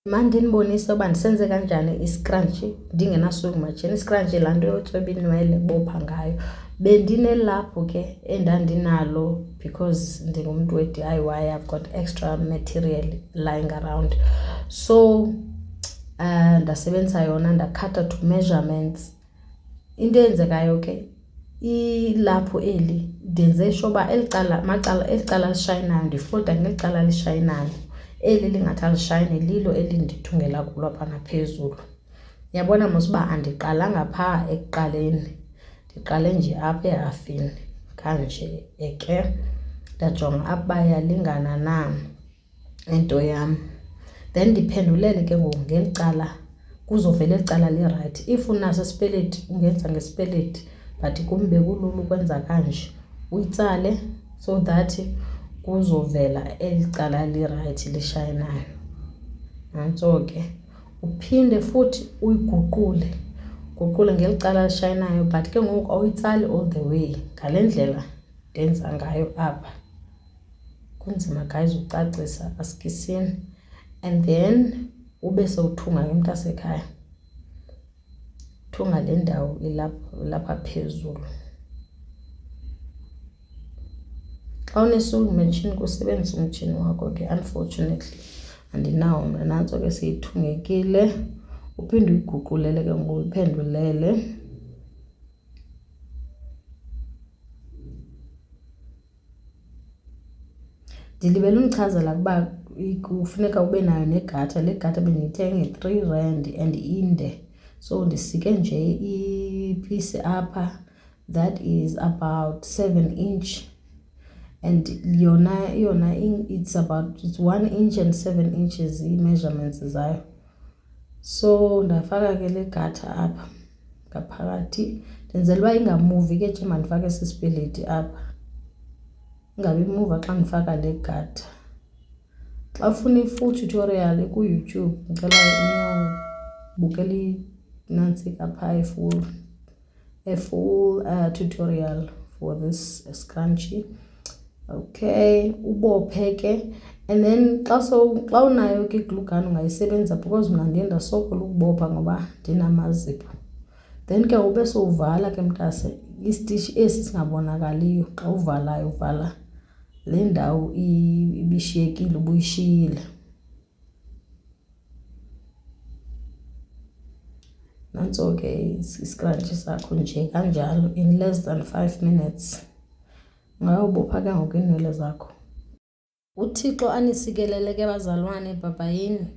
Mandinibonise uba ndisenze kanjani iscrunchie ndingenasuka ematshini. Iscrunchie laa nto yotsweba inwele bopha ngayo. Bendinelaphu ke endandinalo because ndingumntu we-DIY, I've got extra material lying around. So ndasebenzisa yona, ndakhatha to measurements. Into eyenzekayo ke ilaphu eli ndenze sure uba eli cala lishayinayo ndifolda ngeli cala lishayinayo. Eli lingathi alishayini lilo elindithungela kulo apha ngaphezulu. Yabona mos uba andiqalanga phaa ekuqaleni, ndiqale nje apha ehafini kanje ke ndajonga apha uba iyalingana na into yam. Then ndiphendulele ke ngoku ngeli cala kuzovela eli cala li-right. If unaso isipeleti ungenza ngesipeleti, but kum bekulula ukwenza kanje. Uyitsale so that kuzovela eli cala li-right lishayinayo. Nantso ke uphinde futhi uyiguqule ngeli cala lishayinayo, but ke ngoku awuyitsali all the way. Ngale ndlela ndenza ngayo apha. Kunzima guys ucacisa, asikisini. And then ube sewuthunga ke mntasekhaya. Thunga le ndawo ilapha phezulu. Xa unesewing machine kusebenzisa umtshini wakho ke, unfortunately andinawo mna. Nantso ke seyithungekile. Uphinde uyiguqulele ke ngoku uyiphendulele. Ndilibele unichazela ukuba kufuneka ube nayo negata. Le gata bendiyithenge R3 and inde. So ndisike nje ipiece apha that is about 7 inch. And yona it's 1 inch and 7 inches measurements zayo. So ndafaka ke le gata apha ngaphakathi. Ndenzela uba ingamuvi ke nje mandifake sisipeleti apha. Ingabi move xa ndifaka le gata. Xa ufuna i-full tutorial ku-YouTube, ngicela niyobukela nansi apha a full tutorial for this scrunchie. Okay, ubophe ke. And then xa unayo ke gluegun ungayisebenza because mna ndiye ndasokola ukubopha ngoba ndinamazipho. Then ke ube sowuvala ke mntase istitch esi singabonakaliyo. Xa uvalayo uvala le ndawo ibishiyekile ubuyishiyile. Nantso ke iscrunchie sakho nje kanjalo in less than 5 minutes. Ungayobopha ke ngoku iinwele zakho. uThixo anisikelele ke bazalwane, bye bye.